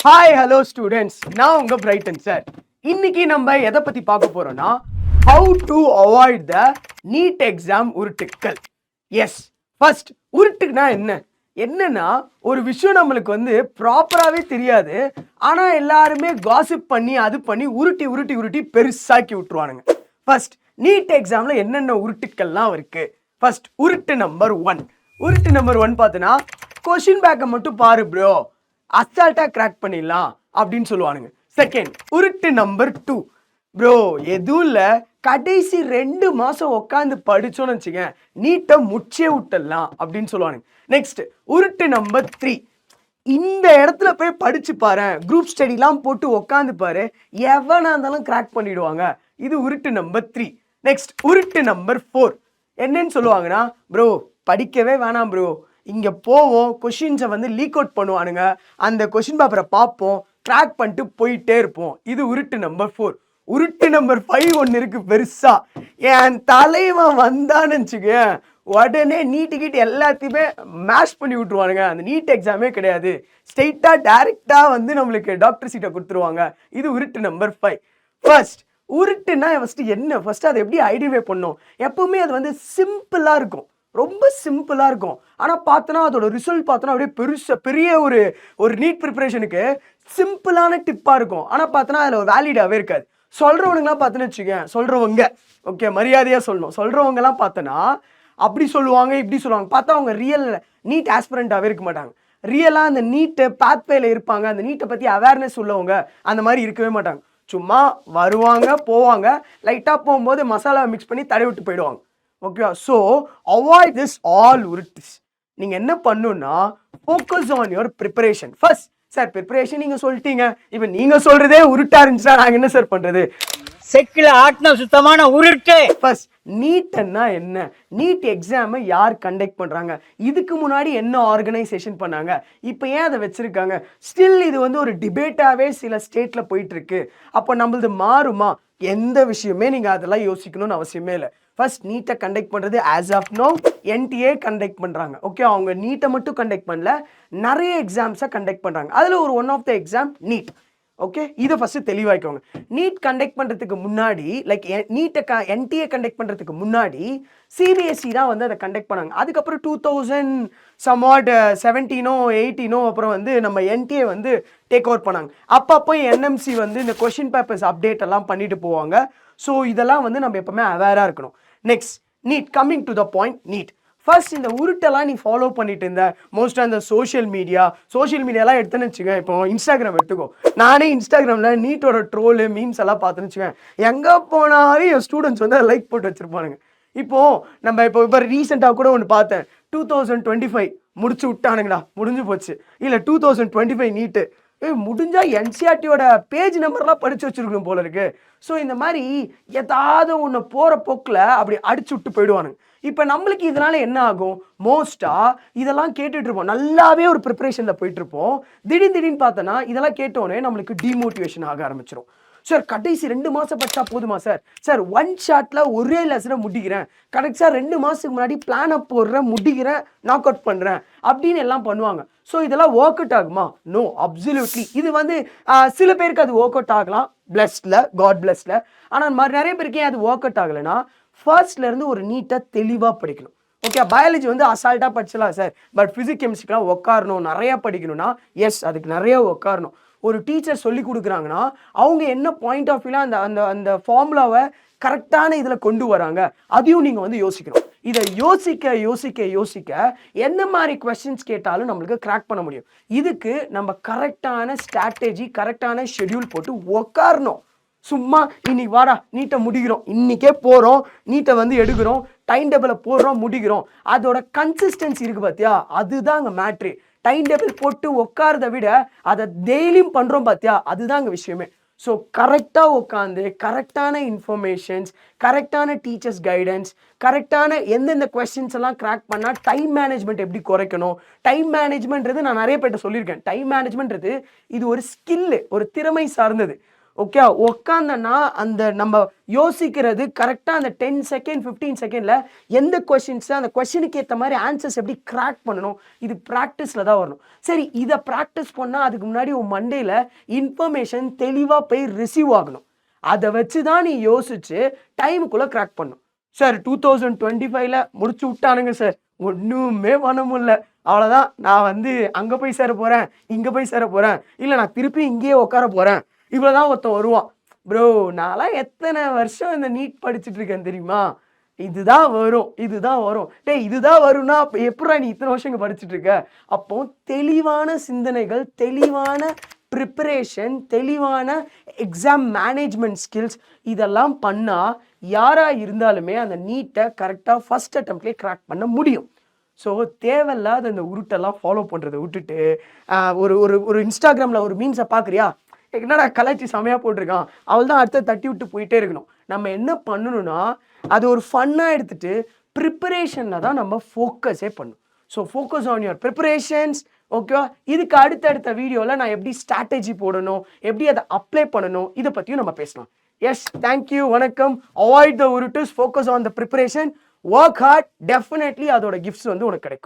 Hi hello students, நான் உங்க Brayton sir. இன்னைக்கு நம்ம எதை பத்தி பார்க்க போறோம்னா how to avoid the NEET exam உருட்டுக்கள். எஸ், ஃபர்ஸ்ட் உருட்டுக்குனா என்னன்னா ஒரு விஷயம் நம்மளுக்கு வந்து ப்ராப்பராகவே தெரியாது, ஆனால் எல்லாருமே காசிப் பண்ணி அது பண்ணி உருட்டி உருட்டி உருட்டி பெருசாக்கி விட்டுருவானுங்க. ஃபர்ஸ்ட் நீட் எக்ஸாம்ல என்னென்ன உருட்டுக்கள்லாம் இருக்கு. ஃபர்ஸ்ட் உருட்டு நம்பர் ஒன் பார்த்தீங்கன்னா கொஷின் பேக்கை மட்டும் பாரு ப்ரோ, அசால்ட்டா கிராக் பண்ணிடலாம் அப்படின்னு சொல்லுவானுங்க. செகண்ட் உருட்டு நம்பர் 2, ப்ரோ எதுவும் இல்லை, கடைசி 2 மாசம் உட்காந்து படிச்சோன்னு வச்சுக்க நீட்டை முச்சே விட்டுடலாம் அப்படின்னு சொல்லுவானுங்க. நெக்ஸ்ட் உருட்டு நம்பர் 3, இந்த இடத்துல போய் படிச்சு பாரு, குரூப் ஸ்டடிலாம் போட்டு உட்காந்து பாரு, எவனா இருந்தாலும் கிராக் பண்ணிடுவாங்க. இது உருட்டு நம்பர் 3. நெக்ஸ்ட் உருட்டு நம்பர் 4 என்னன்னு சொல்லுவாங்கன்னா, ப்ரோ படிக்கவே வேணாம் ப்ரோ, இங்கே போவோம், கொஷின்ஸை வந்து லீக் அவுட் பண்ணுவானுங்க, அந்த கொஷின் பேப்பரை பார்ப்போம், ட்ராக் பண்ணிட்டு போயிட்டே இருப்போம். இது உருட்டு நம்பர் 4. உருட்டு நம்பர் 5 ஒன்று இருக்கு பெருசா. என் தலைவன் வந்தான்னு வச்சுக்க உடனே நீட்டுக்கிட்டு எல்லாத்தையுமே மேஷ் பண்ணி விட்டுருவானுங்க. அந்த நீட் எக்ஸாமே கிடையாது, ஸ்ட்ரெயிட்டாக டைரெக்டாக வந்து நம்மளுக்கு டாக்டர் சீட்டை கொடுத்துருவாங்க. இது உருட்டு நம்பர் 5. ஃபர்ஸ்ட் உருட்டுன்னா ஃபர்ஸ்ட் அதை எப்படி ஐடென்டிஃபை பண்ணோம். எப்பவுமே அது வந்து சிம்பிளாக இருக்கும், ரொம்ப சிம்பிளாக இருக்கும். ஆனால் பார்த்தோன்னா அதோட ரிசல்ட் பார்த்தோன்னா அப்படியே பெரிய ஒரு நீட் ப்ரிப்பரேஷனுக்கு சிம்பிளான டிப்பாக இருக்கும். ஆனால் பார்த்தோன்னா அதில் வேலிடாகவே இருக்காது. சொல்கிறவனுங்களாம் பார்த்தோன்னு வச்சுக்கேன், சொல்கிறவங்க ஓகே மரியாதையாக சொல்லணும், சொல்கிறவங்கலாம் பார்த்தோன்னா அப்படி சொல்லுவாங்க இப்படி சொல்லுவாங்க, பார்த்தா அவங்க ரியல் நீட் ஆஸ்பிரண்ட்டாகவே இருக்க மாட்டாங்க. ரியலாக அந்த நீட்டு பாத்வேல இருப்பாங்க, அந்த நீட்டை பற்றி அவேர்னஸ் உள்ளவங்க அந்த மாதிரி இருக்கவே மாட்டாங்க. சும்மா வருவாங்க போவாங்க, லைட்டாக போகும்போது மசாலா மிக்ஸ் பண்ணி தடவி விட்டு போயிடுவாங்க. Okay, so avoid this all உருட்ஸ். நீங்கள் என்ன பண்ணுன்னா focus on your preparation first. Sir preparation நீங்கள் சொல்லிட்டீங்க, இப்போ நீங்கள் சொல்கிறதே உருட்டா இருந்துச்சுன்னா நாங்கள் என்ன சார் பண்ணுறது? செக்கில் ஆட்டின சுத்தமான உருட்டு. ஃபர்ஸ்ட் நீட்னா என்ன, நீட் எக்ஸாமை யார் கண்டக்ட் பண்ணுறாங்க, இதுக்கு முன்னாடி என்ன ஆர்கனைசேஷன் பண்ணாங்க, இப்போ ஏன் அதை வச்சுருக்காங்க, ஸ்டில் இது வந்து ஒரு டிபேட்டாகவே சில ஸ்டேட்டில் போயிட்டுருக்கு. அப்போ நம்மளது மாறுமா? எந்த விஷயமே நீங்கள் அதெல்லாம் யோசிக்கணும்னு அவசியமே இல்லை. ஃபர்ஸ்ட் நீட்டை கண்டக்ட் பண்ணுறது as of now NDA conduct பண்ணுறாங்க. ஓகே, அவங்க நீட்டை மட்டும் கண்டக்ட் பண்ணல, நிறைய எக்ஸாம்ஸை கண்டக்ட் பண்ணுறாங்க. அதில் ஒரு one of the exam NEET. Okay, இதை ஃபஸ்ட்டு தெளிவாய்க்கோங்க. நீட் கண்டக்ட் பண்ணுறதுக்கு முன்னாடி லைக் நீட்டை என்டிஏ கண்டக்ட் பண்ணுறதுக்கு முன்னாடி சிபிஎஸ்சி தான் வந்து அதை கண்டக்ட் பண்ணாங்க. அதுக்கப்புறம் 2017 18 அப்புறம் வந்து நம்ம என்டிஏ வந்து டேக் ஓவர் பண்ணாங்க. அப்பப்போ என்எம்சி வந்து இந்த கொஷின் பேப்பர்ஸ் அப்டேட் எல்லாம் பண்ணிட்டு போவாங்க. ஸோ இதெல்லாம் வந்து நம்ம எப்பவுமே அவேராக இருக்கணும். Next NEET, coming to the point. NEET first இந்த உருட்டெல்லாம் நீ ஃபாலோ பண்ணிட்டு இருந்த மோஸ்ட்டாக இந்த சோஷியல் மீடியாலாம் எடுத்துன்னு வச்சுக்கேன். இப்போ இன்ஸ்டாகிராம் எடுத்துக்கோ, நானே இன்ஸ்டாகிராமில் நீட்டோட ட்ரோலு மீம்ஸ் எல்லாம் பார்த்துன்னு வச்சுக்கேன், எங்கே போனாலும் என் ஸ்டூடெண்ட்ஸ் வந்து லைக் போட்டு வச்சுருப்பானுங்க. இப்போ ரீசெண்டாக கூட ஒன்று பார்த்தேன், 2025 முடிச்சு விட்டானுங்கடா, முடிஞ்சு போச்சு. இல்லை 2025 நீட்டு முடிஞ்சா என்சிஆர்டியோட பேஜ் நம்பர்லாம் படித்து வச்சுருக்கணும் போல இருக்கு. ஸோ இந்த மாதிரி ஏதாவது ஒன்று போகிற போக்கில் அப்படி அடிச்சு விட்டு போயிடுவானுங்க. இப்போ நம்மளுக்கு இதனால என்ன ஆகும், மோஸ்ட்டாக இதெல்லாம் கேட்டுட்ருப்போம், நல்லாவே ஒரு ப்ரிப்பரேஷனில் போயிட்டுருப்போம். திடீர்னு பார்த்தோன்னா இதெல்லாம் கேட்டோன்னே நம்மளுக்கு டிமோட்டிவேஷன் ஆக ஆரம்பிச்சிடும். சார் கடைசி 2 மாதம் படித்தா போதுமா சார் 1 ஷாட்டில் ஒரே லெசனை முடிக்கிறேன், கரெக்டாக 2 மாதத்துக்கு முன்னாடி பிளானை போடுறேன், முடிக்கிறேன், நாக் அவுட் பண்ணுறேன் அப்படின்னு எல்லாம் பண்ணுவாங்க. ஸோ இதெல்லாம் ஒர்க் அவுட் ஆகுமா? No, absolutely. இது வந்து சில பேருக்கு அது ஒர்க் அவுட் ஆகலாம், காட் பிளஸ்ல. ஆனால் நிறைய பேருக்கு ஏன் அது ஒர்க் அவுட் ஆகலைன்னா, ஃபர்ஸ்ட்லேருந்து ஒரு நீட்டை தெளிவாக படிக்கணும். ஓகே, பயாலஜி வந்து அசால்ட்டாக படிச்சலாம் சார், பட் ஃபிசிக்ஸ் கெமிஸ்ட்ரிக்கெலாம் உட்காரணும், நிறையா படிக்கணும்னா எஸ் அதுக்கு நிறைய உட்காரணும். ஒரு டீச்சர் சொல்லி கொடுக்குறாங்கன்னா அவங்க என்ன பாயிண்ட் ஆஃப் வியூவில் அந்த அந்த அந்த ஃபார்முலாவை கரெக்டான இதில் கொண்டு வராங்க, அதையும் நீங்கள் வந்து யோசிக்கணும். இதை யோசிக்க எந்த மாதிரி கொஸ்டின்ஸ் கேட்டாலும் நம்மளுக்கு கிராக் பண்ண முடியும். இதுக்கு நம்ம கரெக்டான ஸ்ட்ராட்டஜி, கரெக்டான ஷெட்யூல் போட்டு உட்காரணும். சும்மா இன்னைக்கு வாடா நீட்டை முடிக்கிறோம், இன்னைக்கே போகிறோம், நீட்டை வந்து எடுக்கிறோம், டைம் டேபிளை போடுறோம், முடிக்கிறோம், அதோட கன்சிஸ்டன்சி இருக்குது பார்த்தியா, அதுதான் அங்கே மேட்ரு. டைம் டேபிள் போட்டு உட்காரதை விட அதை டெய்லியும் பண்ணுறோம் பார்த்தியா, அதுதான் அங்கே விஷயமே. ஸோ கரெக்டாக உட்காந்து கரெக்டான இன்ஃபர்மேஷன்ஸ், கரெக்டான டீச்சர்ஸ் கைடன்ஸ், கரெக்டான எந்தெந்த கொஸ்டின்ஸ் எல்லாம் கிராக் பண்ணால் டைம் மேனேஜ்மெண்ட் எப்படி குறைக்கணும். டைம் மேனேஜ்மெண்ட்றது நான் நிறைய பேர்ட்ட சொல்லியிருக்கேன், டைம் மேனேஜ்மெண்ட்றது இது ஒரு ஸ்கில்லு, ஒரு திறமை சார்ந்தது. ஓகே, உக்காந்தனா அந்த நம்ம யோசிக்கிறது கரெக்டாக அந்த 10 செகண்ட் 15 செகண்டில் எந்த கொஷின்ஸ் அந்த கொஷினுக்கு ஏற்ற மாதிரி ஆன்சர்ஸ் எப்படி கிராக் பண்ணணும், இது ப்ராக்டிஸில் தான் வரணும். சரி, இதை ப்ராக்டிஸ் பண்ணால் அதுக்கு முன்னாடி உன் மண்டேல இன்ஃபர்மேஷன் தெளிவாக போய் ரிசீவ் ஆகணும். அதை வச்சு தான் நீ யோசிச்சு டைமுக்குள்ளே கிராக் பண்ணணும். சார் 2025ல முடிச்சு விட்டானுங்க சார், ஒன்றுமே பண்ண முடியல, அவ்வளோதான், நான் வந்து அங்கே போய் சேர போகிறேன், இங்கே போய் சேர போகிறேன், இல்லை நான் திருப்பி இங்கேயே உட்கார போகிறேன், இவ்வளோதான் ஒருத்தன் வருவான். ப்ரோ, நான்லாம் எத்தனை வருஷம் இந்த நீட் படிச்சுட்டு இருக்கேன் தெரியுமா, இதுதான் வரும், இதுதான் வரும். டேய், இதுதான் வரும்னா அப்போ எப்படா நீ இத்தனை வருஷம் இங்கே படிச்சுட்டு இருக்க? அப்போ தெளிவான சிந்தனைகள், தெளிவான ப்ரிப்பரேஷன், தெளிவான எக்ஸாம் மேனேஜ்மெண்ட் ஸ்கில்ஸ் இதெல்லாம் பண்ணால் யாராக இருந்தாலுமே அந்த நீட்டை கரெக்டாக ஃபஸ்ட் அட்டம்ப்ட்லேயே கிராக் பண்ண முடியும். ஸோ தேவையில்லாத அந்த உருட்டெல்லாம் ஃபாலோ பண்ணுறதை விட்டுட்டு ஒரு ஒரு ஒரு இன்ஸ்டாகிராமில் ஒரு மீம்ஸை பார்க்குறியா, என்னடா கலாச்சி செமையாக போட்டிருக்கான், அவள் தான் அடுத்த தட்டி விட்டு போயிட்டே இருக்கணும். நம்ம என்ன பண்ணணும்னா அது ஒரு ஃபன்னாக எடுத்துகிட்டு ப்ரிப்பரேஷனில் தான் நம்ம ஃபோக்கஸே பண்ணணும். So focus on your preparations. ஓகேவா? இதுக்கு அடுத்தடுத்த வீடியோவில் நான் எப்படி ஸ்ட்ராட்டஜி போடணும், எப்படி அதை அப்ளை பண்ணணும், இதை பற்றியும் நம்ம பேசலாம். எஸ், தேங்க்யூ, வணக்கம். அவாய்ட் த உருட்டுஸ், focus on the preparation, work hard, definitely அதோட கிஃப்ட்ஸ் வந்து உனக்கு கிடைக்கும்.